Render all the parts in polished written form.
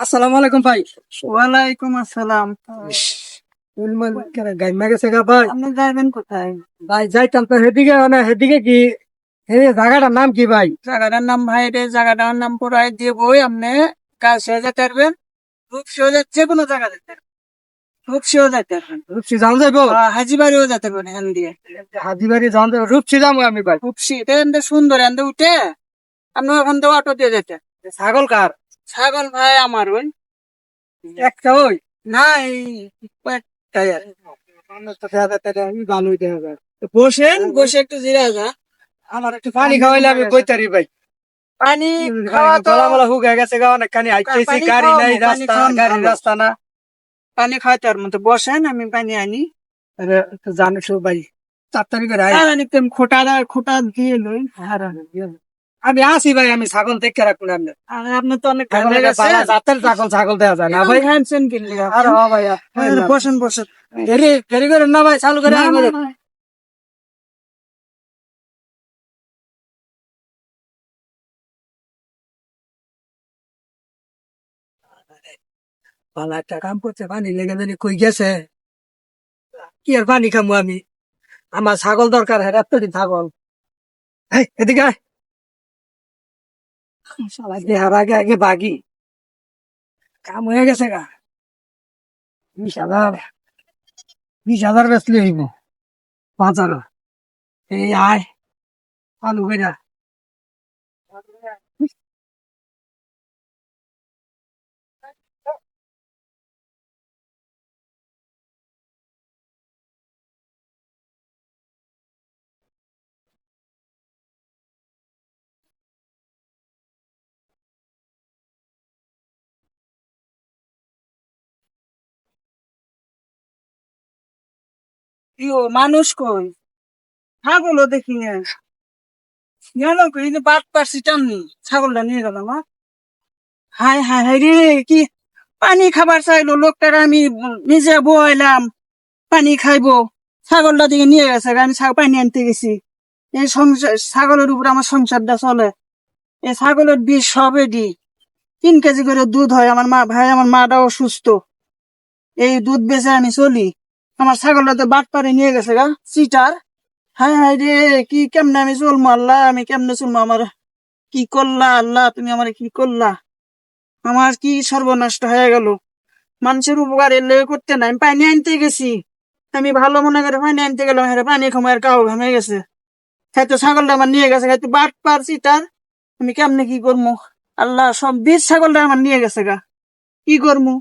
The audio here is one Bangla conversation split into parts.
আসসালামু আলাইকুম ভাই। ওয়ালাইকুম আসসালাম। গাইমা গেছে গা ভাই। আপনি যাবেন কোথায়? ভাই যাইতাম তো হেদিকে, মানে হেদিকে কি জায়গাটার নাম কি ভাই? জায়গাটার নাম ভাই রে, জায়গাটার নাম পুরাই দিয়ে বই আপনি কাজ হয়ে যেতে পারবেন। রূপসিও যে কোনো জায়গা যেতে পারবেন, রূপসিও যেতে পারবেন, রূপসী যাওয়া যাইবো? হাজিবাড়িও যেতে পারবেন এখান দিয়ে। হাজিবাড়ি যাওয়া যাইবো, রূপসী যাবো আমি ভাই। রূপসি এখান সুন্দর, এখান দিয়ে উঠে আপনি ওখান থেকে অটো দিয়ে যেতে। ছাগল কার? ছাগল ভাই আমার ওই একটা ওই না, এই কয়েকটাই আর। ভালোই দেখা যায়। বসেন, বসে একটু জিরা যা। আমার একটু পানি খাওয়াইলে আমি বইতারি ভাই। পানি খাওয়া তো গলা মলা হুক হয়ে গেছে গা, অনেকখানি আইতেছি, পানি গাড়ি নাই, খাওয়াবো, পানি রাস্তা খাওয়ান গাড়ির ভালো। রাস্তা না। পানি খাওয়াতে আর মতো বসেন, আমি পানি আনি। আরে জানিস ভাই, তাড়াতাড়ি করে আয়। আর আনি তেম খোটা দিয়ে লই। আমি আসি ভাই, আমি ছাগল দেখে রাখুন আপনি। আর আপনি তো অনেক ছাগল ঘামে পালা গেছেন। জাতের ছাগল, ছাগল দেওয়া যায় না ভাই। হ্যান্ডসেন কিনলি আর হ ভাই, বসেন বসেন। দেরি দেরি করেন না ভাই, চালু করে না, আয় না, বলে। না। পালা একটা কাম করছে, পানি লেগে জানি কই গেছে। কি আর পানি খামু আমি? আমার ছাগল দরকার, হ্যাঁ রাত্রি ছাগল। এই এদিকে আয়। শালা দেহার আগে আগে বাগি কাম হয়ে গেছে গা। 20,000, 20,000 বেচলে হইব বাজার। এই আয় চালু কইরা। ইয়ো মানুষ কই? ছাগলও দেখি না। গেল কই? এই যে বাদ পারছি টাননি, ছাগলটা নিয়ে গেল আমার। হাই হাই হাই রে, কি পানি খাবার চাইলো লোকটার, আমি নিজে বইলাম পানি খাইবো, ছাগলটা দিকে নিয়ে গেছে। আমি পানি আনতে গেছি। এই সংসার, ছাগলের উপর আমার সংসারটা চলে। এই ছাগলের বিষ সবে দি 3 কেজি করে দুধ হয়। আমার মা ভাই, আমার মাটাও সুস্থ, এই দুধ বেচে আমি চলি। আমার ছাগলটা তো বাট পারে নিয়ে গেছে গা, চিটার। হাই হাই রে, কি কেমনে আমি চলবো আল্লাহ, আমি কেমনে চলবো? আমার কি করলা আল্লাহ, তুমি আমার কি করলা? আমার কি সর্বনষ্ট হয়ে গেল। মানুষের উপকার এলে করতে নাই, আমি পানি আনতে গেছি। আমি ভালো মনে করে পানি আনতে গেলাম, হ্যাঁ পানি খামার কাউ ঘামে গেছে। হয়তো ছাগলটা আমার নিয়ে গেছে, হয়তো বাট পারছি তার। আমি কেমনে কি করবো? আল্লাহ, সব বীজ ছাগলটা আমার নিয়ে গেছে গা, কি করবো?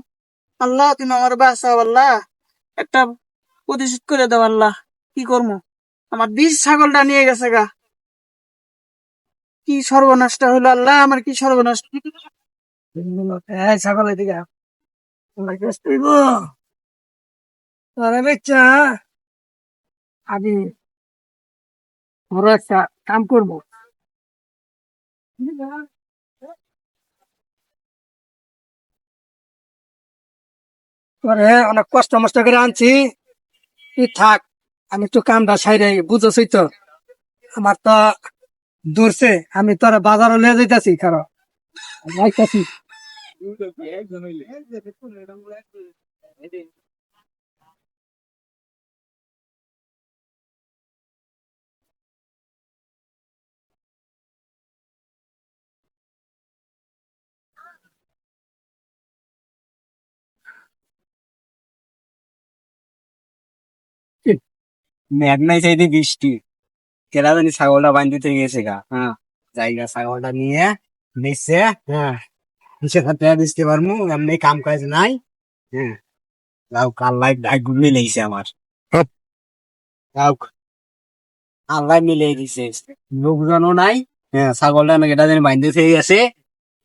আল্লাহ, তুমি আমার বাঁচাও আল্লাহ, একটা প্রতিশোধ করে দাও আল্লাহ। কি করবো? আমার বীজ ছাগলটা নিয়ে গেছে গা, কি সর্বনাশটা হইলো আল্লাহ, আমার কি সর্বনাশ। এই ছাগল এদিকে আয়। আমার কাছে তুইব তোরা বেচ্চা, আমি বড় একটা কাম করবো। তোরে অনেক কষ্ট মষ্ট করে আনছি, তুই থাক। আমি একটু কামটা সাইরে, বুঝছই তো আমার তো দূরছে। আমি তোর বাজারও লিয়ে যাইতাছি, কারো যাইতাছি। মেঘনাই চাইতে বৃষ্টি কেরা জানি ছাগলটা বান্ধিতে গেছে গা। হ্যাঁ, জায়গা ছাগলটা নিয়ে বেচছে। হ্যাঁ, সেখান থেকে বেচতে পারবো, এমনি কাম কাজ নাই। হ্যাঁ, লাউ কাল্লাই ডাক মিলেছে আমার। লাউ আল্লাহ মিলিয়ে দিছে, লোকজনও নাই। হ্যাঁ, ছাগলটা নাকি এটা জানি বান্ধে থেকে গেছে।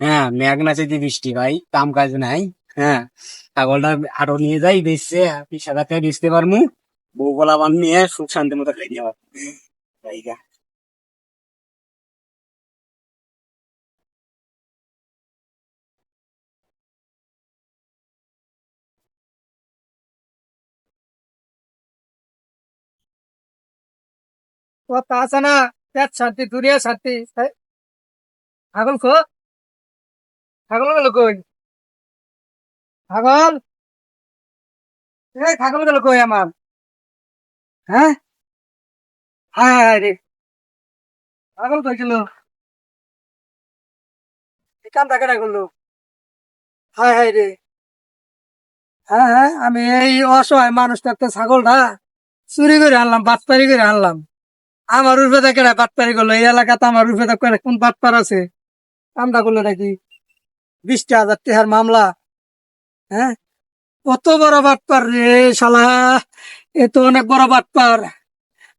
হ্যাঁ, মেঘ না চাইতে বৃষ্টি ভাই, কাম কাজ নাই। হ্যাঁ, ছাগলটা আরো নিয়ে যাই বেচছে, 20,000 টাকা বেচতে পারবো। বউ গলা বান নিয়ে সুখ শান্তি মতো খাই যাওয়া জায়গা। কথা আছে না, পেট শান্তি দুনিয়া শান্তি। ছাগল খো, ছাগল গেল কই? ছাগল এই ছাগল গেল কই আমার? হ্যাঁ, হায় হায় রে, ছাগল কই গেল? এই কামটা কেটে করলো? হায় হায় রে। হ্যাঁ হ্যাঁ, আমি এই অসহায় মানুষটা একটা ছাগলটা চুরি করে আনলাম, বাটপারি করে আনলাম। আমার রূপে দেখে বাটপারি করলো, এই এলাকাতে আমার রূপে দেখে কোন বাটপার আছে? কামটা করলো নাকি? 20,000 টাকার মামলা। হ্যাঁ, কত বড় বাটপার রে শালা, এ তো অনেক বড় বাটপার।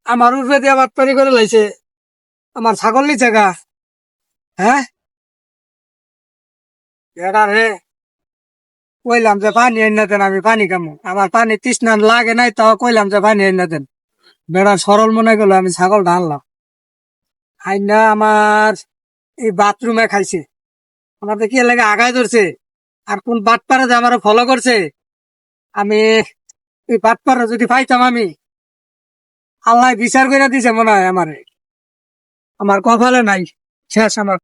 আমার রূপে দিয়ে বাটপারি করে লাইছে, আমার ছাগল নিচে গা। হ্যাঁ, এটা রে, কইলাম যে পানি এনে দেন, আমি পানি খামো, আমার পানি তৃষ্ণা লাগে নাই, তাও কইলাম যে পানি এনে দেন। বেড়া সরল মনে গেল, আমি ছাগলটা আনলাম, আইনা আমার এই বাথরুমে খাইছে। আমার তো কি লাগে আগায় ধরছে, আর কোন বাটপারে যে আমার ফলো করছে। আমি এই বাটপারে যদি পাইতাম, আমি আল্লাহ বিচার করে দিছে মনে হয় আমারে। আমার কপালে নাই, শেষ আমার।